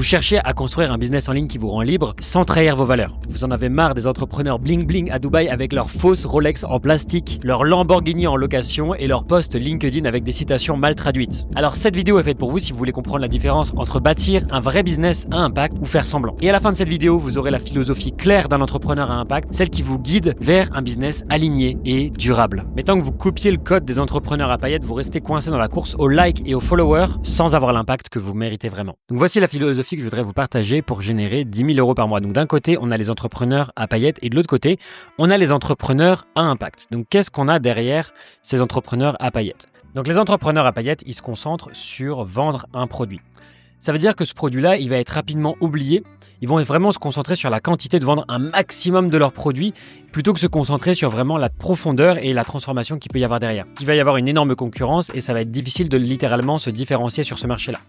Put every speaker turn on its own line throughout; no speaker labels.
cherchez à construire un business en ligne qui vous rend libre sans trahir vos valeurs. Vous en avez marre des entrepreneurs bling bling à Dubaï avec leurs fausses Rolex en plastique, leur Lamborghini en location et leurs posts LinkedIn avec des citations mal traduites. Alors cette vidéo est faite pour vous si vous voulez comprendre la différence entre bâtir un vrai business à impact ou faire semblant. Et à la fin de cette vidéo, vous aurez la philosophie claire d'un entrepreneur à impact, celle qui vous guide vers un business aligné et durable. Mais tant que vous copiez le code des entrepreneurs à paillettes, vous restez coincé dans la course aux likes et aux followers sans avoir l'impact que vous méritez vraiment. Donc voici la philosophie que je voudrais vous partager pour générer 10 000 € par mois. Donc d'un côté, on a les entrepreneurs à paillettes et de l'autre côté, on a les entrepreneurs à impact. Donc qu'est-ce qu'on a derrière ces entrepreneurs à paillettes? Donc les entrepreneurs à paillettes, ils se concentrent sur vendre un produit. Ça veut dire que ce produit-là, il va être rapidement oublié. Ils vont vraiment se concentrer sur la quantité de vendre un maximum de leurs produits plutôt que se concentrer sur vraiment la profondeur et la transformation qu'il peut y avoir derrière. Il va y avoir une énorme concurrence et ça va être difficile de littéralement se différencier sur ce marché-là.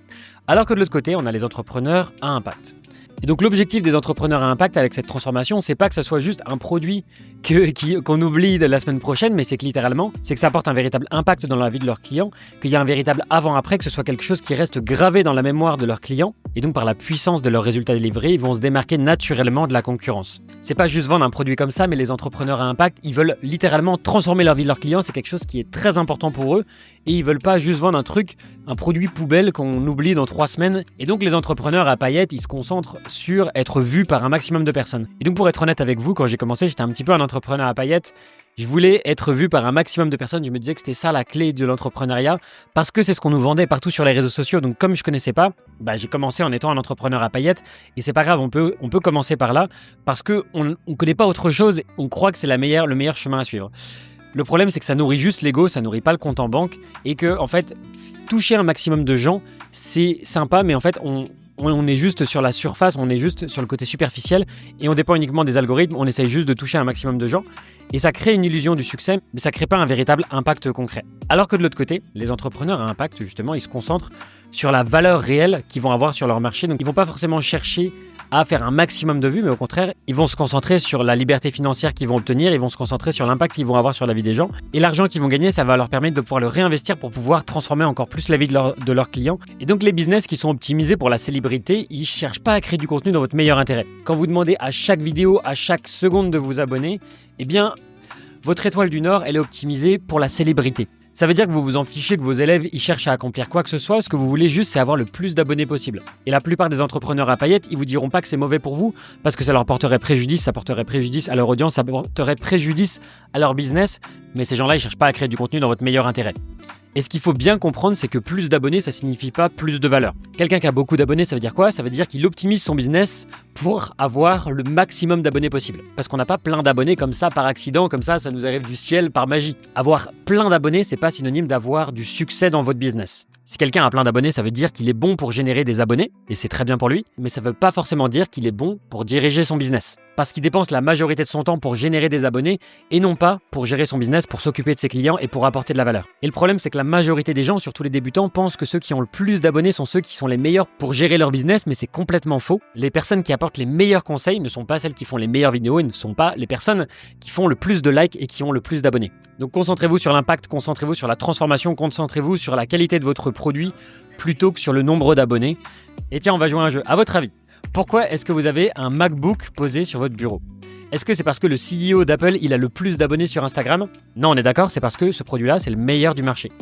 Alors que de l'autre côté, on a les entrepreneurs à impact. Et donc l'objectif des entrepreneurs à impact avec cette transformation, c'est pas que ça soit juste un produit qu'on oublie de la semaine prochaine, mais c'est que littéralement, c'est que ça apporte un véritable impact dans la vie de leurs clients, qu'il y a un véritable avant-après, que ce soit quelque chose qui reste gravé dans la mémoire de leurs clients, et donc par la puissance de leurs résultats délivrés, ils vont se démarquer naturellement de la concurrence. C'est pas juste vendre un produit comme ça, mais les entrepreneurs à impact, ils veulent littéralement transformer leur vie de leurs clients, c'est quelque chose qui est très important pour eux, et ils veulent pas juste vendre un produit poubelle qu'on oublie dans 3 semaines. Et donc les entrepreneurs à paillettes, ils se concentrent sur être vus par un maximum de personnes. Et donc pour être honnête avec vous, quand j'ai commencé, j'étais un petit peu un entrepreneur à paillettes. Je voulais être vu par un maximum de personnes. Je me disais que c'était ça la clé de l'entrepreneuriat parce que c'est ce qu'on nous vendait partout sur les réseaux sociaux. Donc comme je connaissais pas, j'ai commencé en étant un entrepreneur à paillettes et c'est pas grave, on peut commencer par là parce que on connaît pas autre chose. On croit que c'est le meilleur chemin à suivre. Le problème, c'est que ça nourrit juste l'ego, ça nourrit pas le compte en banque et que en fait, toucher un maximum de gens, c'est sympa, mais en fait, on est juste sur la surface, on est juste sur le côté superficiel et on dépend uniquement des algorithmes, on essaye juste de toucher un maximum de gens et ça crée une illusion du succès, mais ça crée pas un véritable impact concret. Alors que de l'autre côté, les entrepreneurs à impact, justement, ils se concentrent sur la valeur réelle qu'ils vont avoir sur leur marché. Donc ils vont pas forcément chercher à faire un maximum de vues, mais au contraire, ils vont se concentrer sur la liberté financière qu'ils vont obtenir, ils vont se concentrer sur l'impact qu'ils vont avoir sur la vie des gens. Et l'argent qu'ils vont gagner, ça va leur permettre de pouvoir le réinvestir pour pouvoir transformer encore plus la vie de leurs clients. Et donc les business qui sont optimisés pour la célébrité, ils cherchent pas à créer du contenu dans votre meilleur intérêt. Quand vous demandez à chaque vidéo, à chaque seconde de vous abonner, eh bien, votre étoile du Nord, elle est optimisée pour la célébrité. Ça veut dire que vous vous en fichez que vos élèves ils cherchent à accomplir quoi que ce soit, ce que vous voulez juste c'est avoir le plus d'abonnés possible. Et la plupart des entrepreneurs à paillettes, ils vous diront pas que c'est mauvais pour vous parce que ça leur porterait préjudice, ça porterait préjudice à leur audience, ça porterait préjudice à leur business, mais ces gens-là ils cherchent pas à créer du contenu dans votre meilleur intérêt. Et ce qu'il faut bien comprendre, c'est que plus d'abonnés, ça signifie pas plus de valeur. Quelqu'un qui a beaucoup d'abonnés, ça veut dire quoi? Ça veut dire qu'il optimise son business pour avoir le maximum d'abonnés possible. Parce qu'on n'a pas plein d'abonnés comme ça par accident, comme ça nous arrive du ciel par magie. Avoir plein d'abonnés, c'est pas synonyme d'avoir du succès dans votre business. Si quelqu'un a plein d'abonnés, ça veut dire qu'il est bon pour générer des abonnés, et c'est très bien pour lui, mais ça veut pas forcément dire qu'il est bon pour diriger son business. Parce qu'il dépense la majorité de son temps pour générer des abonnés, et non pas pour gérer son business, pour s'occuper de ses clients et pour apporter de la valeur. Et le problème, c'est que la majorité des gens, surtout les débutants, pensent que ceux qui ont le plus d'abonnés sont ceux qui sont les meilleurs pour gérer leur business, mais c'est complètement faux. Les personnes qui apportent les meilleurs conseils ne sont pas celles qui font les meilleures vidéos, et ne sont pas les personnes qui font le plus de likes et qui ont le plus d'abonnés. Donc concentrez-vous sur l'impact, concentrez-vous sur la transformation, concentrez-vous sur la qualité de votre produit plutôt que sur le nombre d'abonnés. Et tiens, on va jouer à un jeu. À votre avis, pourquoi est-ce que vous avez un MacBook posé sur votre bureau? Est-ce que c'est parce que le CEO d'Apple, il a le plus d'abonnés sur Instagram? Non, on est d'accord, c'est parce que ce produit-là, c'est le meilleur du marché.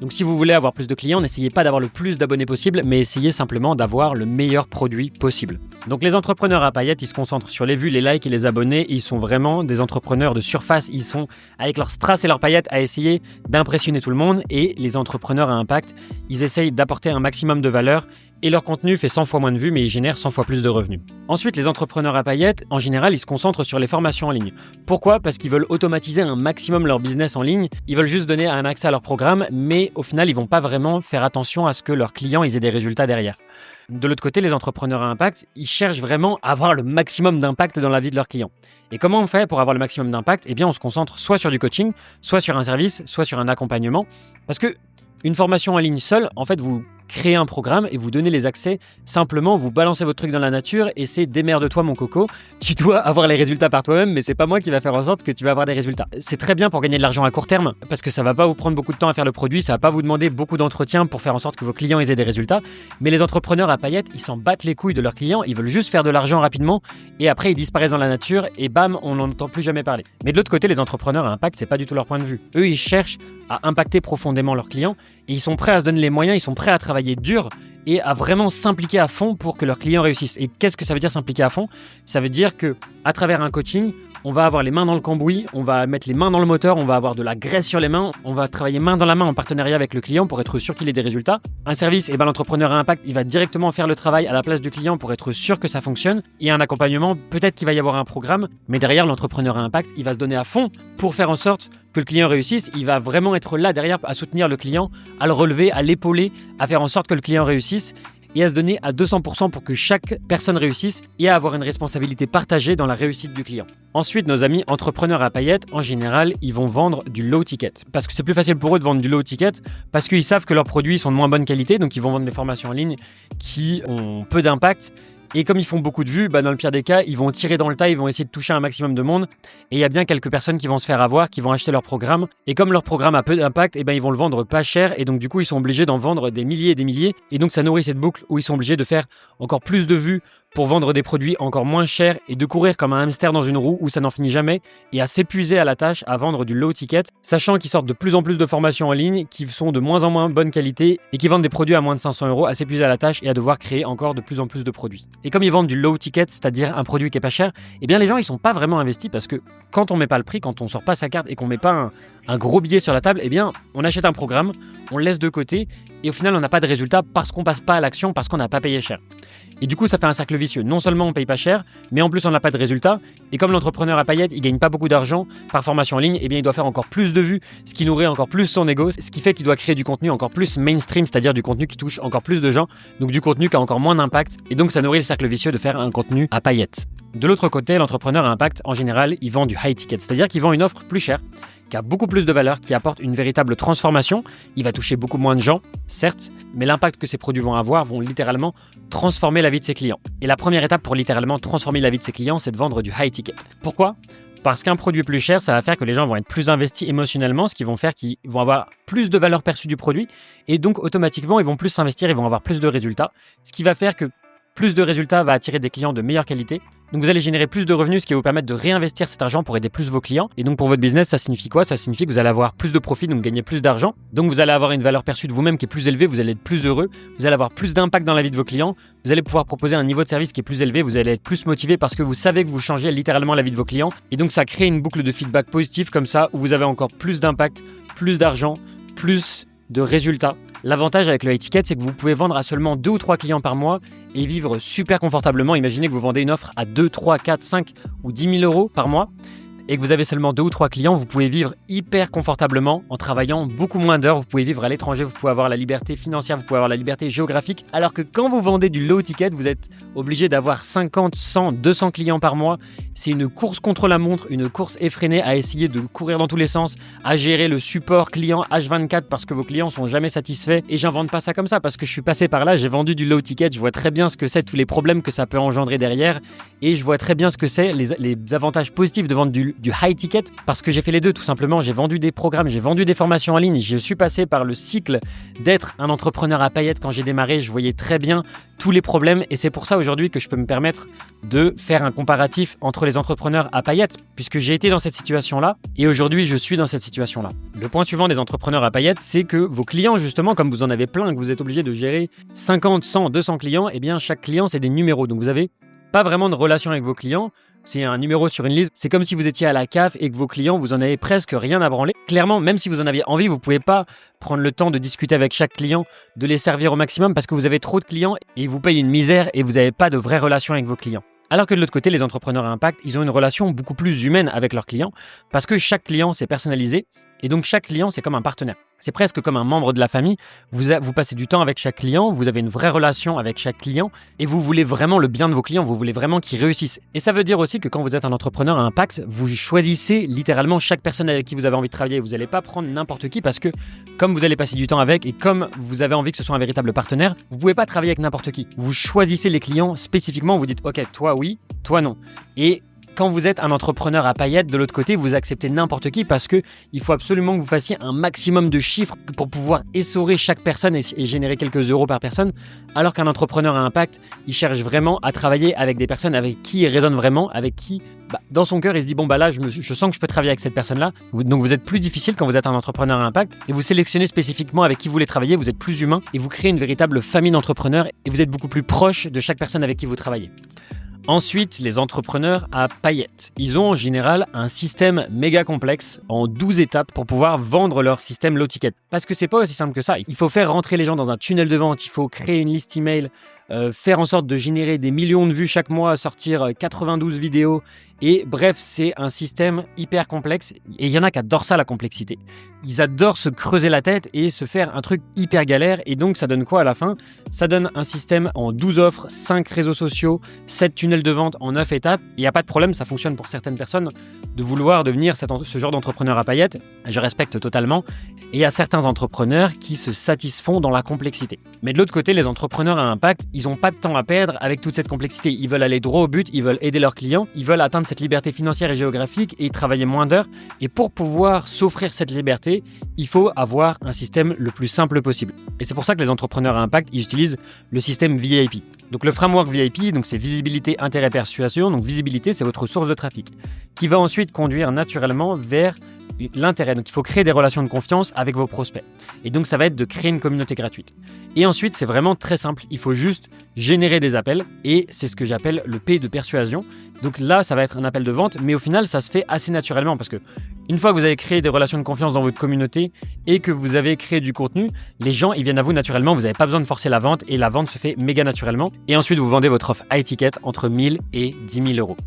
Donc si vous voulez avoir plus de clients, n'essayez pas d'avoir le plus d'abonnés possible, mais essayez simplement d'avoir le meilleur produit possible. Donc les entrepreneurs à paillettes, ils se concentrent sur les vues, les likes et les abonnés. Ils sont vraiment des entrepreneurs de surface. Ils sont avec leur strass et leurs paillettes à essayer d'impressionner tout le monde. Et les entrepreneurs à impact, ils essayent d'apporter un maximum de valeur. Et leur contenu fait 100 fois moins de vues, mais ils génèrent 100 fois plus de revenus. Ensuite, les entrepreneurs à paillettes, en général, ils se concentrent sur les formations en ligne. Pourquoi? Parce qu'ils veulent automatiser un maximum leur business en ligne. Ils veulent juste donner un accès à leur programme, mais au final, ils vont pas vraiment faire attention à ce que leurs clients ils aient des résultats derrière. De l'autre côté, les entrepreneurs à impact, ils cherchent vraiment à avoir le maximum d'impact dans la vie de leurs clients. Et comment on fait pour avoir le maximum d'impact? Eh bien, on se concentre soit sur du coaching, soit sur un service, soit sur un accompagnement. Parce que une formation en ligne seule, en fait, vous créer un programme et vous donner les accès. Simplement, vous balancez votre truc dans la nature et c'est démerde-toi mon coco. Tu dois avoir les résultats par toi-même, mais c'est pas moi qui va faire en sorte que tu vas avoir des résultats. C'est très bien pour gagner de l'argent à court terme parce que ça va pas vous prendre beaucoup de temps à faire le produit, ça va pas vous demander beaucoup d'entretien pour faire en sorte que vos clients aient des résultats. Mais les entrepreneurs à paillettes, ils s'en battent les couilles de leurs clients, ils veulent juste faire de l'argent rapidement et après ils disparaissent dans la nature et bam, on n'en entend plus jamais parler. Mais de l'autre côté, les entrepreneurs à impact, c'est pas du tout leur point de vue. Eux, ils cherchent à impacter profondément leurs clients et ils sont prêts à se donner les moyens, ils sont prêts à travailler dur et à vraiment s'impliquer à fond pour que leurs clients réussissent. Et qu'est-ce que ça veut dire s'impliquer à fond? Ça veut dire que à travers un coaching, on va avoir les mains dans le cambouis, on va mettre les mains dans le moteur, on va avoir de la graisse sur les mains, on va travailler main dans la main en partenariat avec le client pour être sûr qu'il ait des résultats. Un service, l'entrepreneur à impact, il va directement faire le travail à la place du client pour être sûr que ça fonctionne. Et un accompagnement, peut-être qu'il va y avoir un programme, mais derrière l'entrepreneur à impact, il va se donner à fond pour faire en sorte que le client réussisse. Il va vraiment être là derrière à soutenir le client, à le relever, à l'épauler, à faire en sorte que le client réussisse et à se donner à 200% pour que chaque personne réussisse et à avoir une responsabilité partagée dans la réussite du client. Ensuite, nos amis entrepreneurs à paillettes, en général, ils vont vendre du low ticket. Parce que c'est plus facile pour eux de vendre du low ticket, parce qu'ils savent que leurs produits sont de moins bonne qualité, donc ils vont vendre des formations en ligne qui ont peu d'impact. Et comme ils font beaucoup de vues, dans le pire des cas, ils vont tirer dans le tas, ils vont essayer de toucher un maximum de monde. Et il y a bien quelques personnes qui vont se faire avoir, qui vont acheter leur programme. Et comme leur programme a peu d'impact, ils vont le vendre pas cher. Et donc du coup, ils sont obligés d'en vendre des milliers et des milliers. Et donc ça nourrit cette boucle où ils sont obligés de faire encore plus de vues pour vendre des produits encore moins chers et de courir comme un hamster dans une roue où ça n'en finit jamais et à s'épuiser à la tâche à vendre du low ticket, sachant qu'ils sortent de plus en plus de formations en ligne qui sont de moins en moins bonne qualité et qui vendent des produits à moins de 500 €, à s'épuiser à la tâche et à devoir créer encore de plus en plus de produits. Et comme ils vendent du low ticket, c'est-à-dire un produit qui est pas cher, les gens ils sont pas vraiment investis parce que quand on met pas le prix, quand on sort pas sa carte et qu'on met pas un gros billet sur la table, on achète un programme, on le laisse de côté et au final on n'a pas de résultat parce qu'on passe pas à l'action, parce qu'on n'a pas payé cher. Et du coup ça fait un cercle vicieux. Non seulement on paye pas cher, mais en plus on n'a pas de résultat. Et comme l'entrepreneur à paillettes, il gagne pas beaucoup d'argent par formation en ligne, il doit faire encore plus de vues, ce qui nourrit encore plus son ego, ce qui fait qu'il doit créer du contenu encore plus mainstream, c'est-à-dire du contenu qui touche encore plus de gens, donc du contenu qui a encore moins d'impact. Et donc ça nourrit le cercle vicieux de faire un contenu à paillettes. De l'autre côté, l'entrepreneur à impact, en général, il vend du high ticket, c'est-à-dire qu'il vend une offre plus chère, qui a beaucoup plus de valeur, qui apporte une véritable transformation. Il va toucher beaucoup moins de gens, certes, mais l'impact que ces produits vont avoir vont littéralement transformer la vie de ses clients. Et la première étape pour littéralement transformer la vie de ses clients, c'est de vendre du high ticket. Pourquoi ? Parce qu'un produit plus cher, ça va faire que les gens vont être plus investis émotionnellement, ce qui vont faire qu'ils vont avoir plus de valeur perçue du produit, et donc automatiquement, ils vont plus s'investir, ils vont avoir plus de résultats, ce qui va faire que plus de résultats va attirer des clients de meilleure qualité. Donc vous allez générer plus de revenus, ce qui va vous permettre de réinvestir cet argent pour aider plus vos clients. Et donc pour votre business, ça signifie quoi? Ça signifie que vous allez avoir plus de profit, donc gagner plus d'argent. Donc vous allez avoir une valeur perçue de vous-même qui est plus élevée, vous allez être plus heureux, vous allez avoir plus d'impact dans la vie de vos clients, vous allez pouvoir proposer un niveau de service qui est plus élevé, vous allez être plus motivé parce que vous savez que vous changez littéralement la vie de vos clients. Et donc ça crée une boucle de feedback positif comme ça, où vous avez encore plus d'impact, plus d'argent, plus de résultats. L'avantage avec le high ticket, c'est que vous pouvez vendre à seulement 2 ou 3 clients par mois et vivre super confortablement. Imaginez que vous vendez une offre à 2, 3, 4, 5 ou 10 000 € par mois et que vous avez seulement 2 ou 3 clients, vous pouvez vivre hyper confortablement en travaillant beaucoup moins d'heures. Vous pouvez vivre à l'étranger, vous pouvez avoir la liberté financière, vous pouvez avoir la liberté géographique. Alors que quand vous vendez du low ticket, vous êtes obligé d'avoir 50, 100, 200 clients par mois. C'est une course contre la montre, une course effrénée à essayer de courir dans tous les sens, à gérer le support client H24 parce que vos clients sont jamais satisfaits. Et j'invente pas ça comme ça parce que je suis passé par là, j'ai vendu du low ticket, je vois très bien ce que c'est, tous les problèmes que ça peut engendrer derrière et je vois très bien ce que c'est, les avantages positifs de vendre du high ticket parce que j'ai fait les deux tout simplement. J'ai vendu des programmes, j'ai vendu des formations en ligne, je suis passé par le cycle d'être un entrepreneur à paillettes. Quand j'ai démarré, je voyais très bien tous les problèmes et c'est pour ça aujourd'hui que je peux me permettre de faire un comparatif entre les entrepreneurs à paillettes puisque j'ai été dans cette situation-là et aujourd'hui je suis dans cette situation-là. Le point suivant des entrepreneurs à paillettes, c'est que vos clients justement, comme vous en avez plein, que vous êtes obligé de gérer 50, 100, 200 clients, chaque client c'est des numéros, donc vous avez pas vraiment de relation avec vos clients. C'est un numéro sur une liste. C'est comme si vous étiez à la CAF et que vos clients, vous en avez presque rien à branler. Clairement, même si vous en aviez envie, vous pouvez pas prendre le temps de discuter avec chaque client, de les servir au maximum parce que vous avez trop de clients et ils vous payent une misère et vous n'avez pas de vraie relation avec vos clients. Alors que de l'autre côté, les entrepreneurs à impact, ils ont une relation beaucoup plus humaine avec leurs clients parce que chaque client, c'est personnalisé Et donc chaque client, c'est comme un partenaire. C'est presque comme un membre de la famille. Vous passez du temps avec chaque client, vous avez une vraie relation avec chaque client et vous voulez vraiment le bien de vos clients, vous voulez vraiment qu'ils réussissent. Et ça veut dire aussi que quand vous êtes un entrepreneur à impact, vous choisissez littéralement chaque personne avec qui vous avez envie de travailler. Vous n'allez pas prendre n'importe qui parce que comme vous allez passer du temps avec et comme vous avez envie que ce soit un véritable partenaire, vous ne pouvez pas travailler avec n'importe qui. Vous choisissez les clients spécifiquement, vous dites ok, toi oui, toi non. Et quand vous êtes un entrepreneur à paillettes, de l'autre côté, vous acceptez n'importe qui parce que il faut absolument que vous fassiez un maximum de chiffres pour pouvoir essorer chaque personne et générer quelques euros par personne. Alors qu'un entrepreneur à impact, il cherche vraiment à travailler avec des personnes avec qui il résonne vraiment, avec qui, dans son cœur, il se dit bon là, je sens que je peux travailler avec cette personne-là. Donc vous êtes plus difficile quand vous êtes un entrepreneur à impact et vous sélectionnez spécifiquement avec qui vous voulez travailler. Vous êtes plus humain et vous créez une véritable famille d'entrepreneurs et vous êtes beaucoup plus proche de chaque personne avec qui vous travaillez. Ensuite, les entrepreneurs à paillettes. Ils ont en général un système méga complexe en 12 étapes pour pouvoir vendre leur système low ticket. Parce que c'est pas aussi simple que ça. Il faut faire rentrer les gens dans un tunnel de vente, il faut créer une liste email, faire en sorte de générer des millions de vues chaque mois, sortir 92 vidéos. Et bref, c'est un système hyper complexe et il y en a qui adorent ça, la complexité. Ils adorent se creuser la tête et se faire un truc hyper galère et donc ça donne quoi à la fin? Ça donne un système en 12 offres, 5 réseaux sociaux, 7 tunnels de vente en 9 étapes. Il n'y a pas de problème, ça fonctionne pour certaines personnes de vouloir devenir ce genre d'entrepreneur à paillettes. Je respecte totalement. Et il y a certains entrepreneurs qui se satisfont dans la complexité. Mais de l'autre côté, les entrepreneurs à impact, ils n'ont pas de temps à perdre avec toute cette complexité. Ils veulent aller droit au but, ils veulent aider leurs clients, ils veulent atteindre cette liberté financière et géographique et travailler moins d'heures. Et pour pouvoir s'offrir cette liberté, il faut avoir un système le plus simple possible. Et c'est pour ça que les entrepreneurs à impact, ils utilisent le système VIP. Donc le framework VIP, donc c'est visibilité, intérêt, persuasion. Donc visibilité, c'est votre source de trafic qui va ensuite conduire naturellement vers l'intérêt. Donc il faut créer des relations de confiance avec vos prospects. Et donc ça va être de créer une communauté gratuite. Et ensuite, c'est vraiment très simple. Il faut juste générer des appels et c'est ce que j'appelle le P de persuasion. Donc là, ça va être un appel de vente, mais au final, ça se fait assez naturellement parce que une fois que vous avez créé des relations de confiance dans votre communauté et que vous avez créé du contenu, les gens, ils viennent à vous naturellement. Vous n'avez pas besoin de forcer la vente et la vente se fait méga naturellement. Et ensuite, vous vendez votre offre high ticket entre 1000 et 10 000 euros.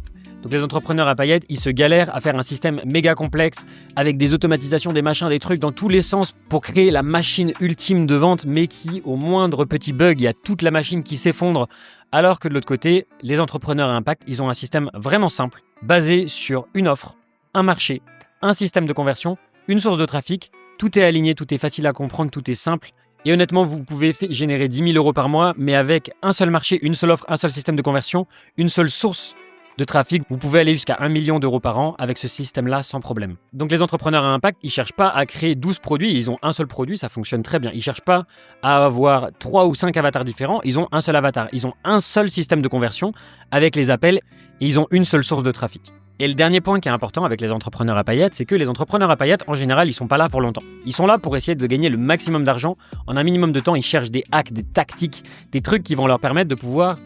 Donc les entrepreneurs à paillettes, ils se galèrent à faire un système méga complexe avec des automatisations, des machins, des trucs dans tous les sens pour créer la machine ultime de vente, mais qui, au moindre petit bug, il y a toute la machine qui s'effondre. Alors que de l'autre côté, les entrepreneurs à impact, ils ont un système vraiment simple, basé sur une offre, un marché, un système de conversion, une source de trafic. Tout est aligné, tout est facile à comprendre, tout est simple. Et honnêtement, vous pouvez générer 10 000 euros par mois, mais avec un seul marché, une seule offre, un seul système de conversion, une seule source de trafic, vous pouvez aller jusqu'à 1 million d'euros par an avec ce système-là sans problème. Donc les entrepreneurs à impact, ils ne cherchent pas à créer 12 produits, ils ont un seul produit, ça fonctionne très bien. Ils ne cherchent pas à avoir 3 ou 5 avatars différents, ils ont un seul avatar. Ils ont un seul système de conversion avec les appels et ils ont une seule source de trafic. Et le dernier point qui est important avec les entrepreneurs à paillettes, c'est que les entrepreneurs à paillettes, en général, ils ne sont pas là pour longtemps. Ils sont là pour essayer de gagner le maximum d'argent. En un minimum de temps, ils cherchent des hacks, des tactiques, des trucs qui vont leur permettre de pouvoir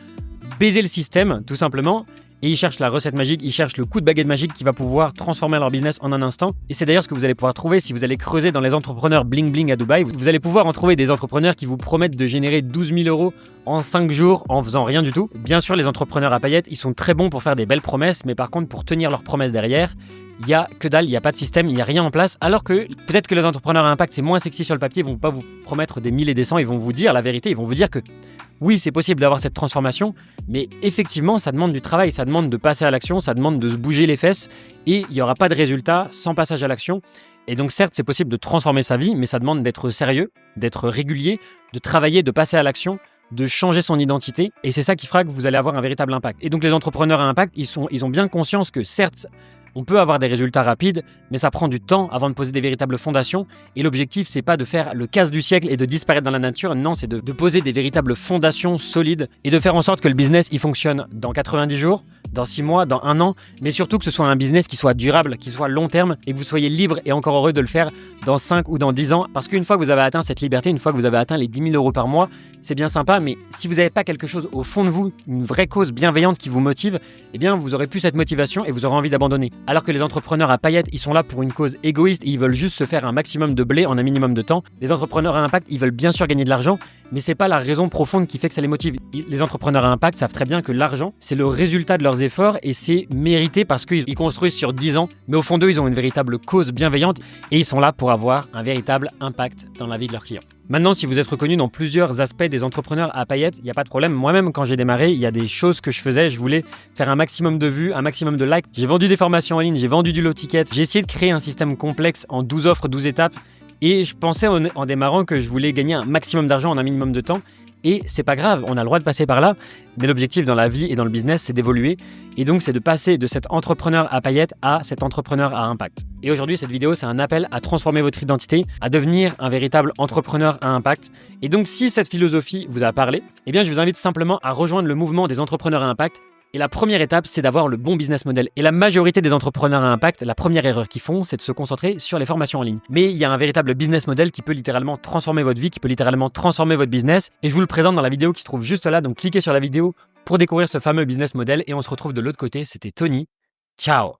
baiser le système, tout simplement. Et ils cherchent la recette magique, ils cherchent le coup de baguette magique qui va pouvoir transformer leur business en un instant. Et c'est d'ailleurs ce que vous allez pouvoir trouver si vous allez creuser dans les entrepreneurs bling bling à Dubaï. Vous allez pouvoir en trouver des entrepreneurs qui vous promettent de générer 12 000 euros en 5 jours en faisant rien du tout. Bien sûr, les entrepreneurs à paillettes, ils sont très bons pour faire des belles promesses, mais par contre, pour tenir leurs promesses derrière, il y a que dalle, il n'y a pas de système, il n'y a rien en place. Alors que peut-être que les entrepreneurs à impact, c'est moins sexy sur le papier, ils vont pas vous promettre des 1000 et des 100, ils vont vous dire la vérité, ils vont vous dire que oui, c'est possible d'avoir cette transformation, mais effectivement, ça demande du travail, ça demande de passer à l'action, ça demande de se bouger les fesses et il n'y aura pas de résultat sans passage à l'action. Et donc certes, c'est possible de transformer sa vie, mais ça demande d'être sérieux, d'être régulier, de travailler, de passer à l'action, de changer son identité. Et c'est ça qui fera que vous allez avoir un véritable impact. Et donc les entrepreneurs à impact, ils ont bien conscience que certes, on peut avoir des résultats rapides, mais ça prend du temps avant de poser des véritables fondations. Et l'objectif, c'est pas de faire le casse du siècle et de disparaître dans la nature. Non, c'est de poser des véritables fondations solides et de faire en sorte que le business, il fonctionne dans 90 jours, dans 6 mois, dans 1 an, mais surtout que ce soit un business qui soit durable, qui soit long terme et que vous soyez libre et encore heureux de le faire dans 5 ou dans 10 ans. Parce qu'une fois que vous avez atteint cette liberté, une fois que vous avez atteint les 10 000 euros par mois, c'est bien sympa, mais si vous n'avez pas quelque chose au fond de vous, une vraie cause bienveillante qui vous motive, eh bien, vous aurez plus cette motivation et vous aurez envie d'abandonner. Alors que les entrepreneurs à paillettes, ils sont là pour une cause égoïste et ils veulent juste se faire un maximum de blé en un minimum de temps. Les entrepreneurs à impact, ils veulent bien sûr gagner de l'argent, mais c'est pas la raison profonde qui fait que ça les motive. Les entrepreneurs à impact savent très bien que l'argent, c'est le résultat de leurs leurs efforts et c'est mérité parce qu'ils construisent sur 10 ans, mais au fond d'eux, ils ont une véritable cause bienveillante et ils sont là pour avoir un véritable impact dans la vie de leurs clients. Maintenant, si vous êtes reconnu dans plusieurs aspects des entrepreneurs à paillettes, il n'y a pas de problème. Moi-même, quand j'ai démarré, il y a des choses que je faisais. Je voulais faire un maximum de vues, un maximum de likes. J'ai vendu des formations en ligne, j'ai vendu du low ticket. J'ai essayé de créer un système complexe en 12 offres, 12 étapes. Et je pensais en démarrant que je voulais gagner un maximum d'argent en un minimum de temps. Et c'est pas grave, on a le droit de passer par là. Mais l'objectif dans la vie et dans le business, c'est d'évoluer. Et donc, c'est de passer de cet entrepreneur à paillettes à cet entrepreneur à impact. Et aujourd'hui, cette vidéo, c'est un appel à transformer votre identité, à devenir un véritable entrepreneur à impact. Et donc, si cette philosophie vous a parlé, eh bien, je vous invite simplement à rejoindre le mouvement des entrepreneurs à impact. Et la première étape, c'est d'avoir le bon business model. Et la majorité des entrepreneurs à impact, la première erreur qu'ils font, c'est de se concentrer sur les formations en ligne. Mais il y a un véritable business model qui peut littéralement transformer votre vie, qui peut littéralement transformer votre business. Et je vous le présente dans la vidéo qui se trouve juste là. Donc cliquez sur la vidéo pour découvrir ce fameux business model. Et on se retrouve de l'autre côté. C'était Tony. Ciao!